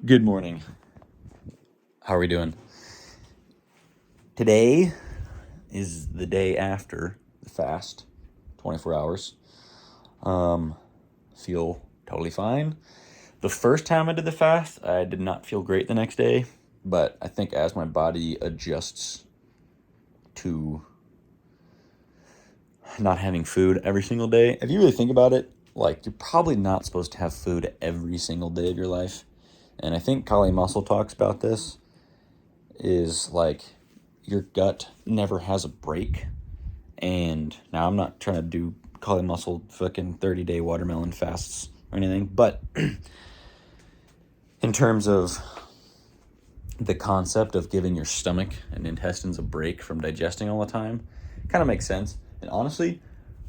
Good morning. How are we doing? Today is the day after the fast, 24 hours. Feel totally fine. The first time I did the fast, I did not feel great the next day, but I think as my body adjusts to not having food every single day, if you really think about it, like you're probably not supposed to have food every single day of your life. And I think Kali Muscle talks about this, is like your gut never has a break. And now I'm not trying to do Kali Muscle fucking 30-day watermelon fasts or anything, but in terms of the concept of giving your stomach and intestines a break from digesting all the time, kind of makes sense. And honestly,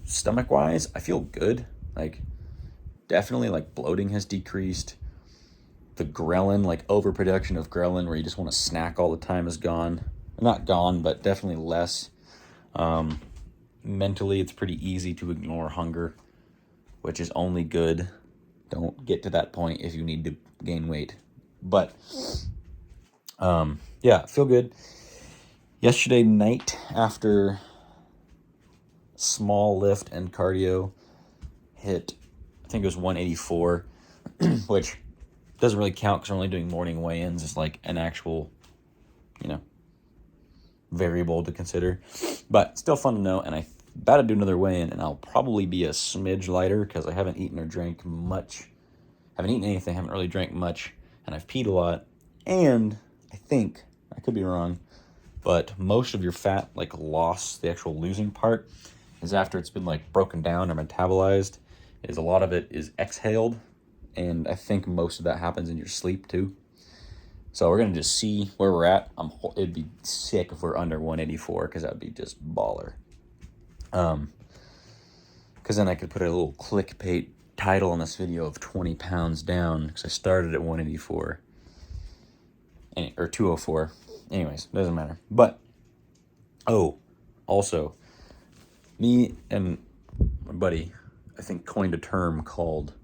stomach wise, I feel good. Like, definitely, like, bloating has decreased. The ghrelin, like overproduction of ghrelin, where you just want to snack all the time, is gone. Not gone, but definitely less. Mentally, it's pretty easy to ignore hunger, which is only good. Don't get to that point if you need to gain weight. But, yeah, feel good. Yesterday night, after small lift and cardio, hit, I think it was 184, which doesn't really count because we're only doing morning weigh-ins. It's like an actual, variable to consider. But still fun to know, and I'm about to do another weigh-in, and I'll probably be a smidge lighter because I haven't eaten or drank much. Haven't eaten anything, haven't really drank much, and I've peed a lot. And I think, I could be wrong, but most of your fat, like loss, the actual losing part, is after it's been like broken down or metabolized, is a lot of it is exhaled. And I think most of that happens in your sleep too. So we're going to just see where we're at. It'd be sick if we're under 184 because that would be just baller. Because then I could put a little clickbait title on this video of 20 pounds down because I started at 184. Or 204. Anyways, doesn't matter. But, also, me and my buddy, I think, coined a term called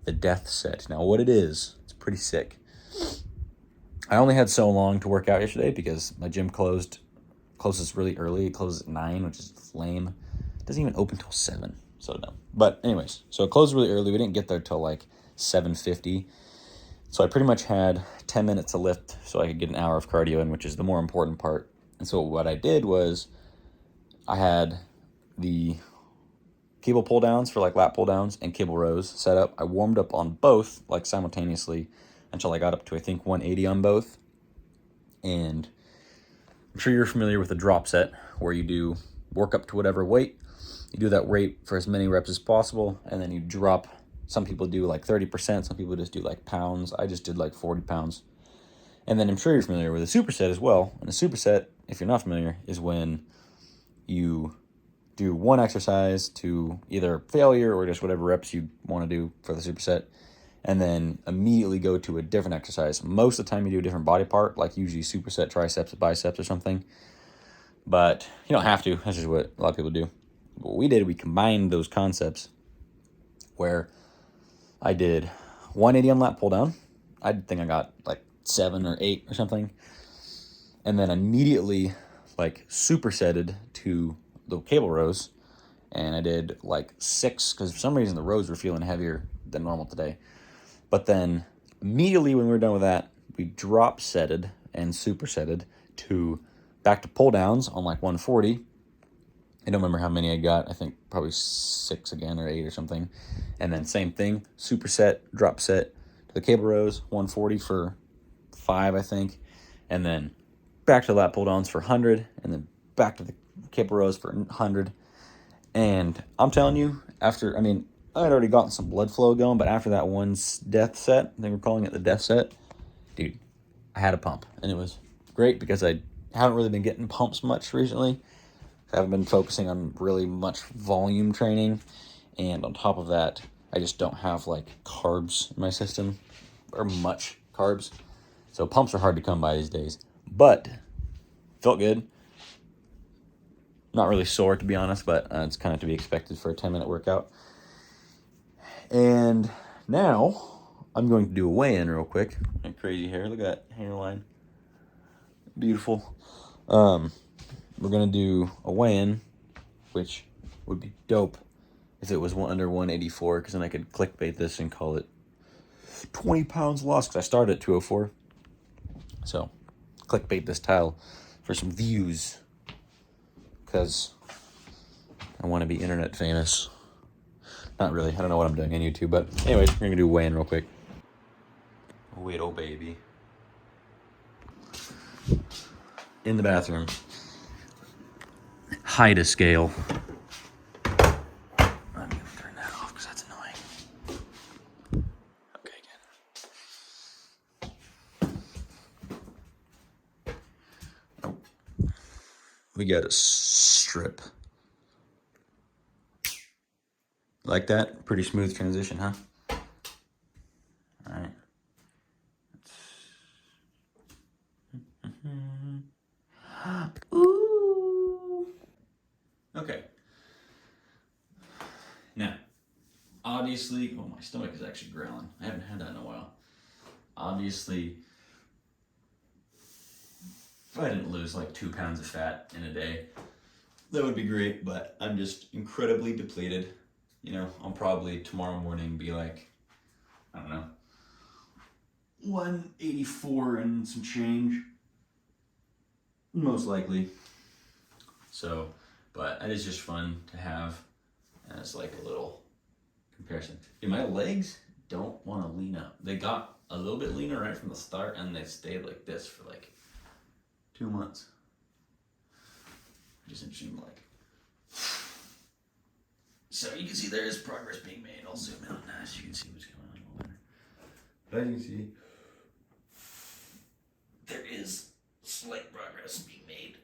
the death set. Now, what it is, it's pretty sick. I only had so long to work out yesterday because my gym closes really early. It closes at 9, which is lame. It doesn't even open till 7, so no. But anyways, so it closed really early. We didn't get there till like 7:50. So I pretty much had 10 minutes to lift so I could get an hour of cardio in, which is the more important part. And so what I did was I had the cable pull downs for like lat pull downs and cable rows set up. I warmed up on both like simultaneously until I got up to, I think, 180 on both. And I'm sure you're familiar with the drop set where you do work up to whatever weight. You do that weight for as many reps as possible, and then you drop. Some people do like 30%, some people just do like pounds. I just did like 40 pounds. And then I'm sure you're familiar with a superset as well. And a superset, if you're not familiar, is when you do one exercise to either failure or just whatever reps you want to do for the superset, and then immediately go to a different exercise. Most of the time you do a different body part, like usually superset triceps, biceps, or something. But you don't have to. That's just what a lot of people do. What we did, we combined those concepts where I did 180 on lat pull down. I think I got like 7 or 8 or something. And then immediately like supersetted to the cable rows. And I did like 6 because for some reason the rows were feeling heavier than normal today. But then immediately when we were done with that, we drop setted and supersetted to back to pull downs on like 140. I don't remember how many I got. I think probably 6 again or 8 or something. And then same thing, superset, drop set to the cable rows, 140 for 5, I think. And then back to lat pull downs for 100. And then back to the cable rows for 100. And I'm telling you, I had already gotten some blood flow going, but after that one death set, they were calling it the death set, dude, I had a pump. And it was great because I haven't really been getting pumps much recently. I haven't been focusing on really much volume training. And on top of that, I just don't have like carbs in my system, or much carbs. So pumps are hard to come by these days. But felt good. Not really sore, to be honest, but it's kind of to be expected for a 10-minute workout. And now I'm going to do a weigh-in real quick. My crazy hair. Look at that hairline. Beautiful. We're going to do a weigh-in, which would be dope if it was under 184, because then I could clickbait this and call it 20 pounds lost, because I started at 204. So, clickbait this title for some views, because I want to be internet famous. Not really. I don't know what I'm doing on YouTube, but anyways, we're going to do a weigh-in real quick. Oh, wait, oh, baby. In the bathroom. Hide a scale. I'm going to turn that off because that's annoying. Okay, again. Nope. We got a strip. Like that? Pretty smooth transition, huh? All right. Ooh. Okay. Now, obviously, oh, my stomach is actually growling. I haven't had that in a while. Obviously, if I didn't lose like 2 pounds of fat in a day, that would be great, but I'm just incredibly depleted. You know, I'll probably tomorrow morning be like, I don't know, 184 and some change. Most likely. So, but it is just fun to have as like a little comparison. Dude, my legs don't want to lean up. They got a little bit leaner right from the start, and they stayed like this for like 2 months. Just interesting, like. So you can see there is progress being made. I'll zoom out now so you can see what's going on over there. But as you can see, there is slight progress being made.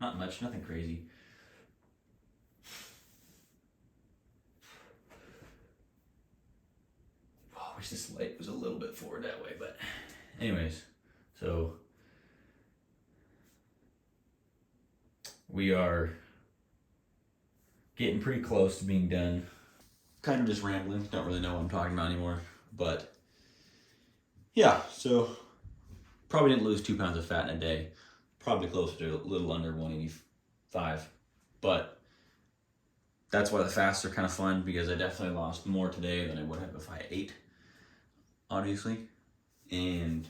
Not much, nothing crazy. Oh, I wish this light was a little bit forward that way, but anyways, so we are getting pretty close to being done. Kind of just rambling, don't really know what I'm talking about anymore, but yeah, so probably didn't lose 2 pounds of fat in a day. Probably closer to a little under 185. But that's why the fasts are kind of fun, because I definitely lost more today than I would have if I ate, obviously. And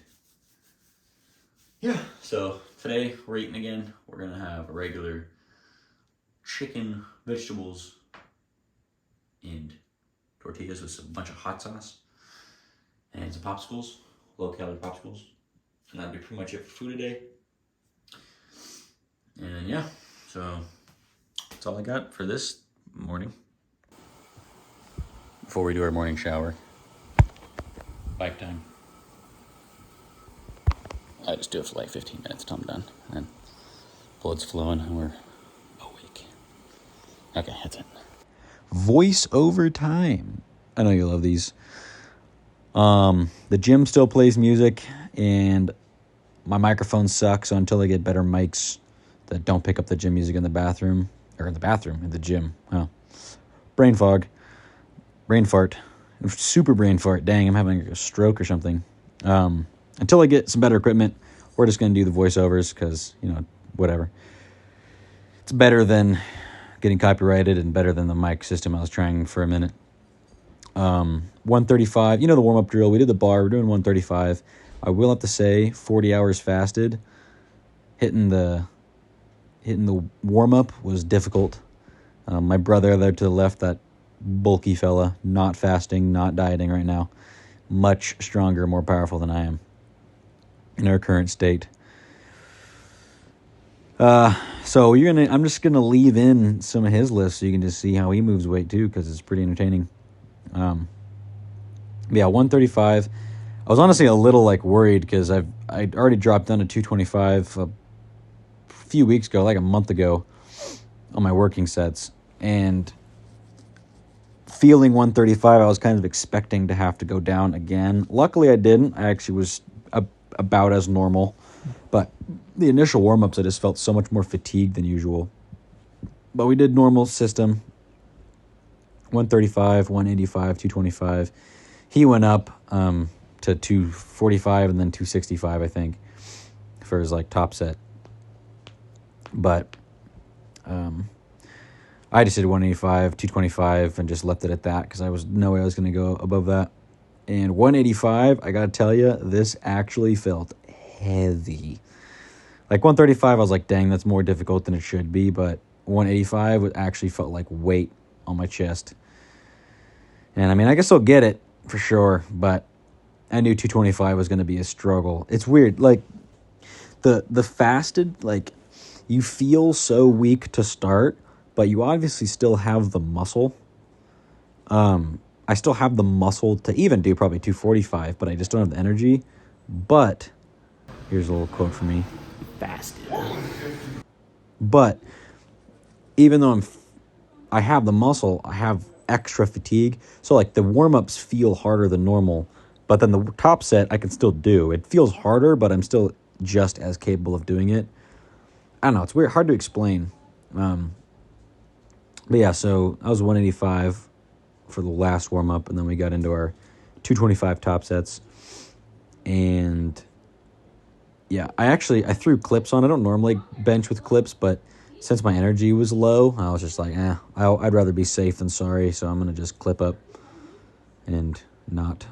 yeah, so today we're eating again. We're going to have a regular chicken, vegetables, and tortillas with a bunch of hot sauce and some popsicles, low-calorie popsicles. And that'll be pretty much it for food today. And yeah, so that's all I got for this morning. Before we do our morning shower, bike time. I just do it for like 15 minutes till I'm done. And then blood's flowing and we're awake. Okay, that's it. Voice over time. I know you love these. The gym still plays music, and my microphone sucks, so until I get better mics that don't pick up the gym music in the bathroom, or in the gym. Oh. Brain fog. Brain fart. Super brain fart. Dang, I'm having a stroke or something. Until I get some better equipment, we're just going to do the voiceovers because, whatever. It's better than getting copyrighted and better than the mic system I was trying for a minute. 135, the warm-up drill. We did the bar. We're doing 135. I will have to say, 40 hours fasted. Hitting the warm-up was difficult. My brother there to the left, that bulky fella, not fasting, not dieting right now, much stronger, more powerful than I am in our current state. So I'm just gonna leave in some of his lists so you can just see how he moves weight too, because it's pretty entertaining. 135. I was honestly a little worried because I'd already dropped down to 225 a few weeks ago, like a month ago, on my working sets, and feeling 135, I was kind of expecting to have to go down again. Luckily, I didn't. I actually was about as normal, but the initial warm-ups, I just felt so much more fatigued than usual. But we did normal system, 135, 185, 225. he went up to 245 and then 265, I think, for his like top set. But I just did 185, 225, and just left it at that because I was no way I was going to go above that. And 185, I got to tell you, this actually felt heavy. Like 135, I was like, dang, that's more difficult than it should be. But 185 it actually felt like weight on my chest. And I mean, I can still get it for sure, but I knew 225 was going to be a struggle. It's weird. Like the fasted, like you feel so weak to start, but you obviously still have the muscle. I still have the muscle to even do probably 245, but I just don't have the energy. But here's a little quote from me. Fasted. But even though I have the muscle, I have extra fatigue. So like the warm-ups feel harder than normal, but then the top set I can still do. It feels harder, but I'm still just as capable of doing it. I don't know. It's weird, hard to explain. But yeah, so I was 185 for the last warm-up, and then we got into our 225 top sets. And yeah, I threw clips on. I don't normally bench with clips, but since my energy was low, I was just like, I'd rather be safe than sorry, so I'm going to just clip up and not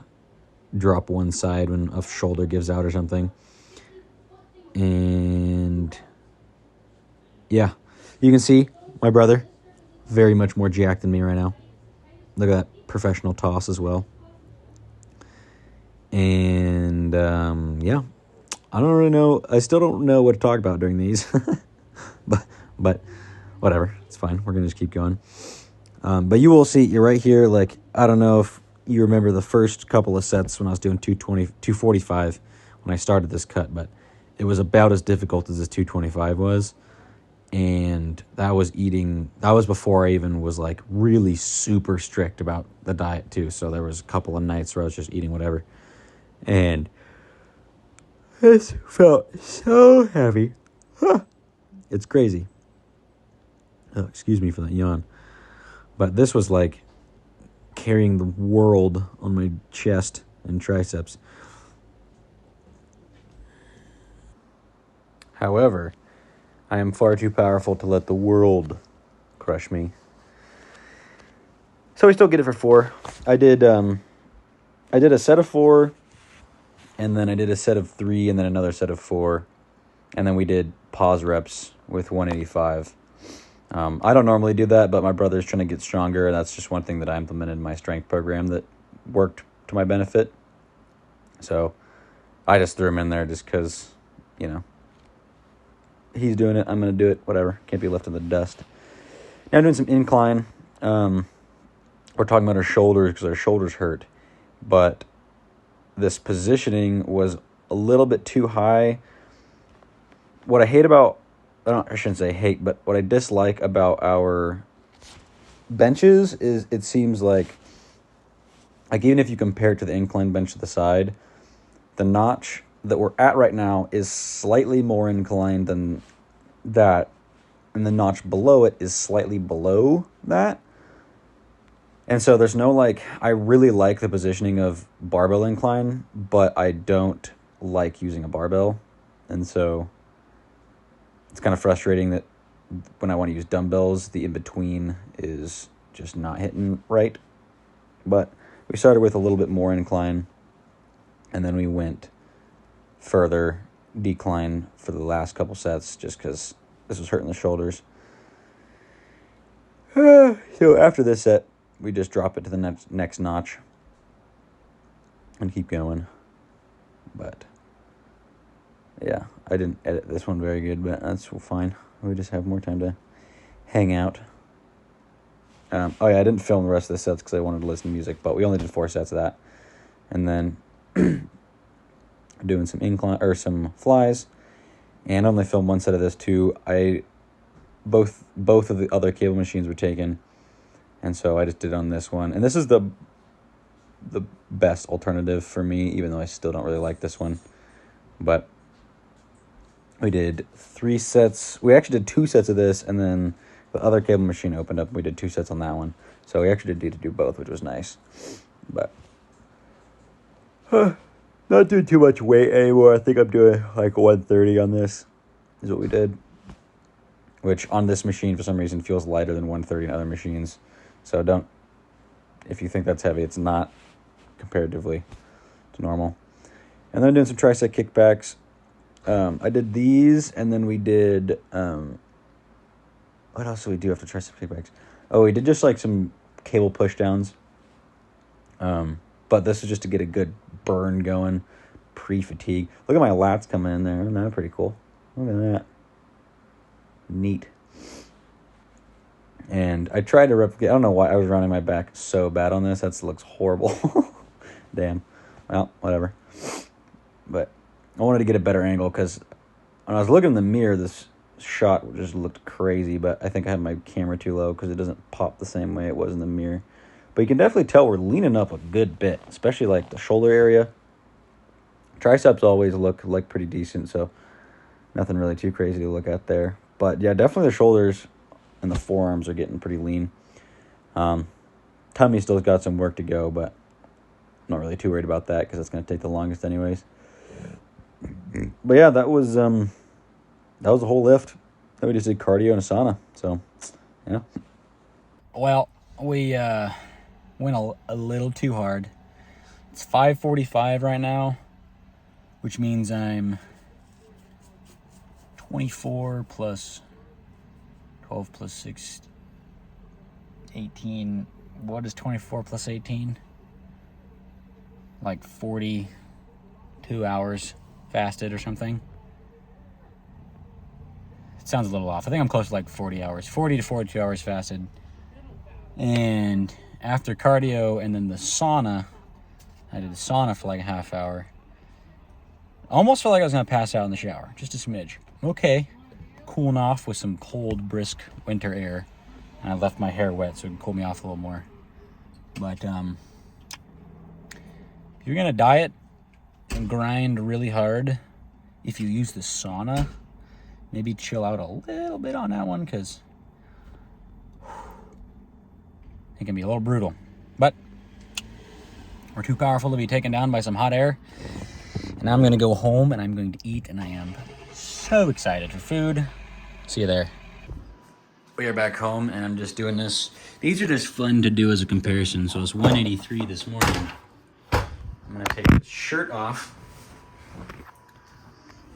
drop one side when a shoulder gives out or something. And yeah, you can see my brother, very much more jacked than me right now. Look at that professional toss as well. And yeah, I don't really know. I still don't know what to talk about during these, but whatever, it's fine. We're gonna just keep going. But you will see. You're right here. Like I don't know if you remember the first couple of sets when I was doing 245 when I started this cut, but it was about as difficult as this 225 was. And that was before I even was like really super strict about the diet too. So there was a couple of nights where I was just eating whatever. And this felt so heavy. Huh. It's crazy. Oh, excuse me for that yawn. But this was like carrying the world on my chest and triceps. However, I am far too powerful to let the world crush me. So we still get it for 4. I did a set of 4, and then I did a set of 3, and then another set of 4, and then we did pause reps with 185. I don't normally do that, but my brother's trying to get stronger, and that's just one thing that I implemented in my strength program that worked to my benefit. So I just threw him in there just because, he's doing it, I'm going to do it, whatever. Can't be left in the dust. Now I'm doing some incline. We're talking about our shoulders because our shoulders hurt. But this positioning was a little bit too high. What I hate about, I shouldn't say hate, but what I dislike about our benches is it seems like even if you compare it to the incline bench to the side, the notch that we're at right now is slightly more inclined than that, and the notch below it is slightly below that. And so there's no I really like the positioning of barbell incline, but I don't like using a barbell. And so it's kind of frustrating that when I want to use dumbbells, the in-between is just not hitting right. But we started with a little bit more incline, and then we went further decline for the last couple sets just because this was hurting the shoulders. So after this set, we just drop it to the next notch and keep going. But yeah, I didn't edit this one very good, but that's fine. We just have more time to hang out. I didn't film the rest of the sets because I wanted to listen to music, but we only did 4 sets of that. And then doing some incline or some flies, and I only filmed 1 set of this too. Both of the other cable machines were taken, and so I just did on this one. And this is the best alternative for me, even though I still don't really like this one. But we did 3 sets. We actually did 2 sets of this, and then the other cable machine opened up, and we did 2 sets on that one. So we actually did do both, which was nice. But Not doing too much weight anymore. I think I'm doing like 130 on this, is what we did. Which on this machine, for some reason, feels lighter than 130 in other machines. So don't, if you think that's heavy, it's not comparatively to normal. And then I'm doing some tricep kickbacks. I did these, and then we did, what else do we do after tricep kickbacks? Oh, we did just like some cable pushdowns. But this is just to get a good burn going, pre-fatigue. Look at my lats coming in there. Isn't that pretty cool? Look at that. Neat. And I tried to replicate. I don't know why I was running my back so bad on this. That looks horrible. Damn. Well, whatever. But I wanted to get a better angle because when I was looking in the mirror, this shot just looked crazy. But I think I had my camera too low because it doesn't pop the same way it was in the mirror. But you can definitely tell we're leaning up a good bit, especially like the shoulder area. Triceps always look like pretty decent, so nothing really too crazy to look at there. But yeah, definitely the shoulders and the forearms are getting pretty lean. Tummy still's got some work to go, but I'm not really too worried about that because it's going to take the longest anyways. But yeah, that was the whole lift. Then we just did cardio and a sauna. So, yeah. Well, we went a little too hard. It's 5:45 right now, which means I'm 24 plus 12 plus 6, 18. What is 24 plus 18? Like 42 hours fasted or something. It sounds a little off. I think I'm close to like 40 hours. 40 to 42 hours fasted. And after cardio and then the sauna, I did the sauna for like a half hour. Almost felt like I was going to pass out in the shower. Just a smidge. Okay. Cooling off with some cold, brisk winter air. And I left my hair wet so it could cool me off a little more. But if you're going to diet and grind really hard, if you use the sauna, maybe chill out a little bit on that one because it can be a little brutal. But we're too powerful to be taken down by some hot air. And I'm going to go home and I'm going to eat, and I am so excited for food. See you there. We are back home and I'm just doing this. These are just fun to do as a comparison. So it's 183 this morning. I'm going to take the shirt off.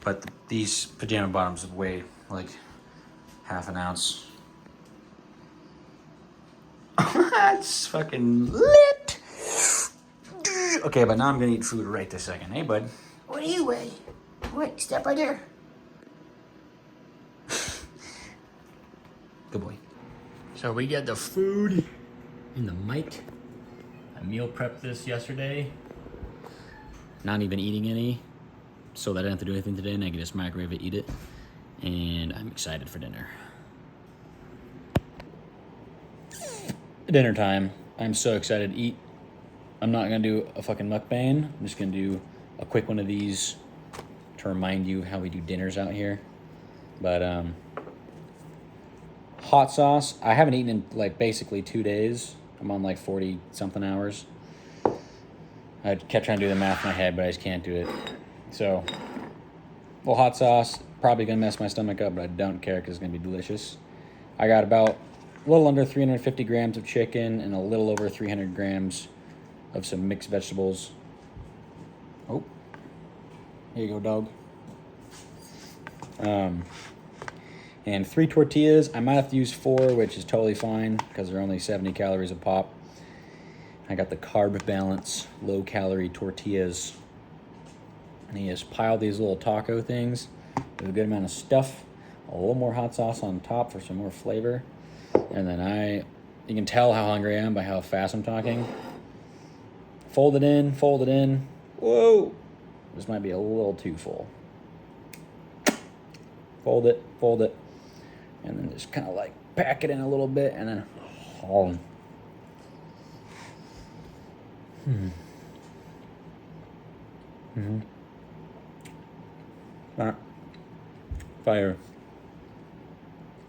But these pajama bottoms weigh like half an ounce. It's fucking lit. Okay, but now I'm gonna eat food right this second. Hey, bud. What do you weigh? Wait, step right there. Good boy. So we got the food in the mic. I meal prepped this yesterday. Not even eating any, so that I didn't have to do anything today, and I can just microwave it, eat it. And I'm excited for dinner. Dinner time. I'm so excited to eat. I'm not gonna do a fucking mukbang. I'm just gonna do a quick one of these to remind you how we do dinners out here. But hot sauce. I haven't eaten in like basically 2 days. I'm on like 40 something hours. I kept trying to do the math in my head, but I just can't do it. So, well, hot sauce. Probably gonna mess my stomach up, but I don't care because it's gonna be delicious. I got about a little under 350 grams of chicken and a little over 300 grams of some mixed vegetables. Oh, here you go, dog. And 3 tortillas. I might have to use 4, which is totally fine because they're only 70 calories a pop. I got the Carb Balance low calorie tortillas. And he has piled these little taco things with a good amount of stuff. A little more hot sauce on top for some more flavor. And then you can tell how hungry I am by how fast I'm talking. Fold it in, fold it in. Whoa! This might be a little too full. Fold it, and then just kind of like pack it in a little bit, and then haul. Fire.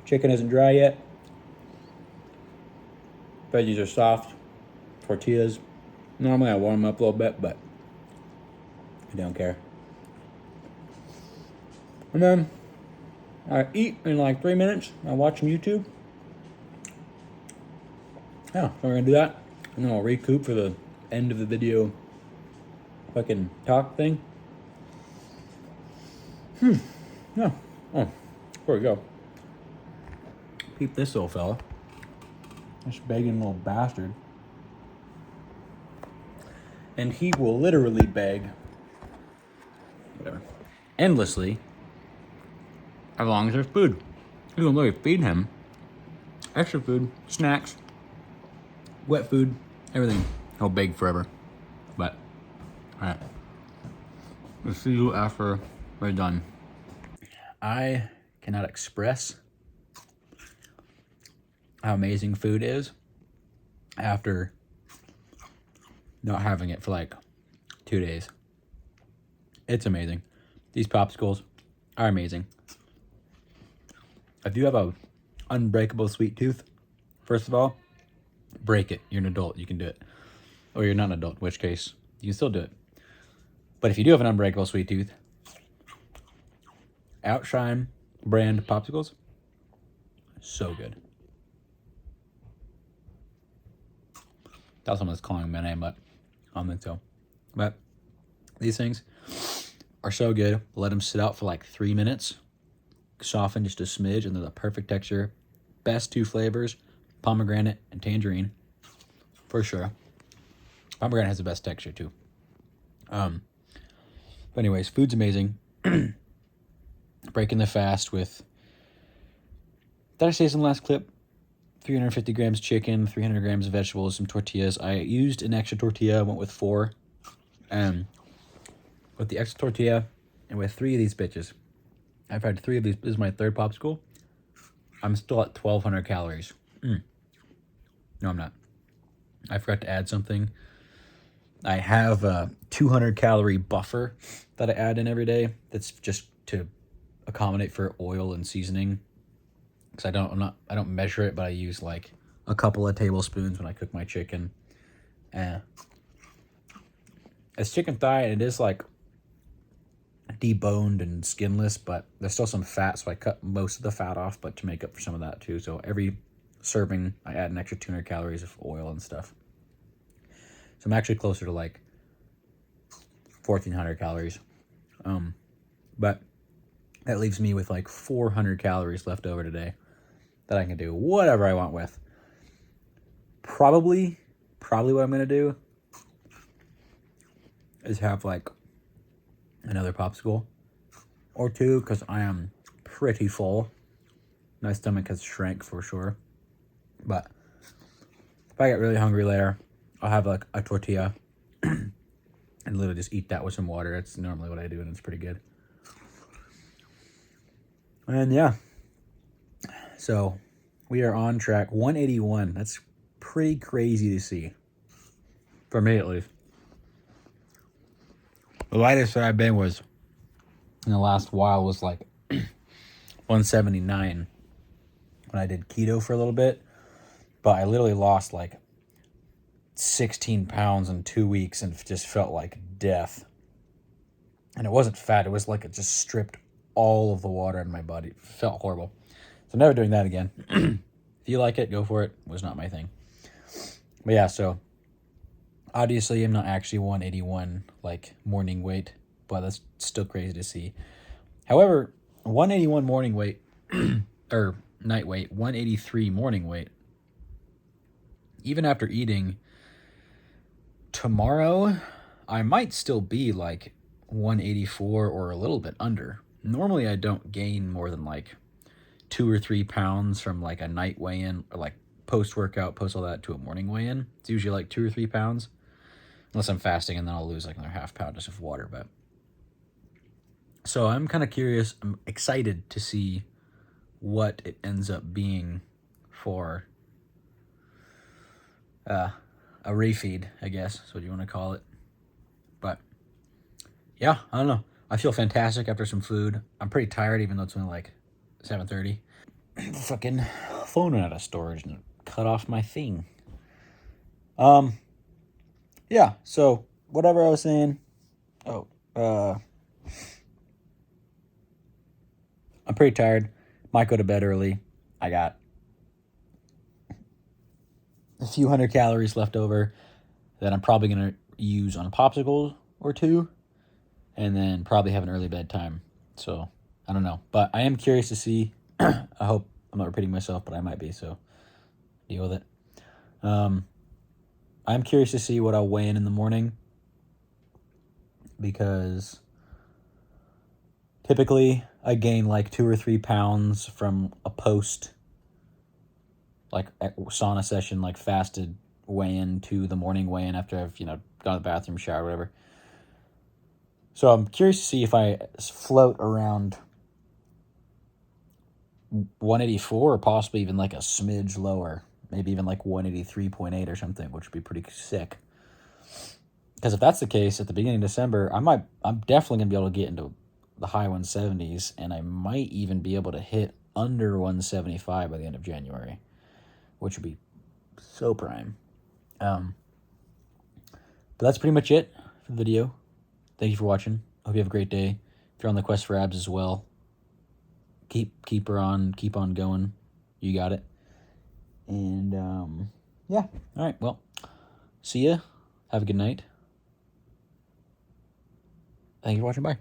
Chicken isn't dry yet. Veggies are soft. Tortillas. Normally I warm them up a little bit, but I don't care. And then I eat in like 3 minutes. I watch some YouTube. Yeah, so we're gonna do that. And then I'll recoup for the end of the video fucking talk thing. Yeah. Oh, before we go. Peep this little fella. This begging little bastard. And he will literally beg whatever endlessly as long as there's food. You can literally feed him extra food, snacks, wet food, everything. He'll beg forever. But alright. We'll see you after we're done. I cannot express how amazing food is after not having it for like 2 days. It's amazing. These popsicles are amazing. If you have a unbreakable sweet tooth, first of all, break it. You're an adult. You can do it. Or you're not an adult, in which case you can still do it. But if you do have an unbreakable sweet tooth, Outshine brand popsicles, so good. That's someone's calling my name, but I don't think so. But these things are so good. Let them sit out for like 3 minutes. Soften just a smidge, and they're the perfect texture. Best two flavors, pomegranate and tangerine, for sure. Pomegranate has the best texture too. But anyways, food's amazing. Breaking the fast with, did I say this in the last clip? 350 grams chicken, 300 grams of vegetables, some tortillas. I used an extra tortilla, went with 4. And with the extra tortilla and with 3 of these bitches, I've had 3 of these. This is my 3rd popsicle. I'm still at 1,200 calories. No, I'm not. I forgot to add something. I have a 200 calorie buffer that I add in every day. That's just to accommodate for oil and seasoning. Because I don't measure it, but I use like a couple of tablespoons when I cook my chicken. It's chicken thigh, and it is like deboned and skinless, but there's still some fat, so I cut most of the fat off, but to make up for some of that too. So every serving, I add an extra 200 calories of oil and stuff. So I'm actually closer to like 1,400 calories. But that leaves me with like 400 calories left over today that I can do whatever I want with. Probably what I'm going to do is have like another popsicle or 2, because I am pretty full. My stomach has shrank for sure. But if I get really hungry later, I'll have like a tortilla and literally just eat that with some water. That's normally what I do, and it's pretty good. And yeah, so we are on track. 181. That's pretty crazy to see. For me, at least. The lightest that I've been was, in the last while, was like 179 when I did keto for a little bit. But I literally lost like 16 pounds in 2 weeks and just felt like death. And it wasn't fat. It was like it just stripped all of the water in my body. It felt horrible. So I'm never doing that again. If you like it, go for it. It was not my thing. But yeah, so obviously I'm not actually 181 like morning weight, but that's still crazy to see. However, 181 morning weight or night weight, 183 morning weight, even after eating tomorrow, I might still be like 184 or a little bit under. Normally I don't gain more than like 2 or 3 pounds from like a night weigh-in, or like post-workout, post all that, to a morning weigh-in. It's usually like 2 or 3 pounds, unless I'm fasting, and then I'll lose like another half pound just of water. But so I'm kind of curious. I'm excited to see what it ends up being for a refeed, I guess is what you want to call it. But yeah, I don't know. I feel fantastic after some food. I'm pretty tired, even though it's only like 7:30. Fucking phone went out of storage and cut off my thing. Yeah, so whatever I was saying. Oh, I'm pretty tired. Might go to bed early. I got a few hundred calories left over that I'm probably going to use on a popsicle or two, and then probably have an early bedtime. So, I don't know. But I am curious to see. I hope I'm not repeating myself, but I might be, so deal with it. I'm curious to see what I'll weigh in the morning, because typically I gain like 2 or 3 pounds from a post, like sauna session, like fasted weigh-in to the morning weigh-in after I've, gone to the bathroom, shower, whatever. So I'm curious to see if I float around 184 or possibly even like a smidge lower. Maybe even like 183.8 or something, which would be pretty sick. Because if that's the case, at the beginning of December, I'm definitely going to be able to get into the high 170s, and I might even be able to hit under 175 by the end of January, which would be so prime. But that's pretty much it for the video. Thank you for watching. Hope you have a great day. If you're on the quest for abs as well, keep on going. You got it. And yeah. All right. Well, see ya. Have a good night. Thank you for watching. Bye.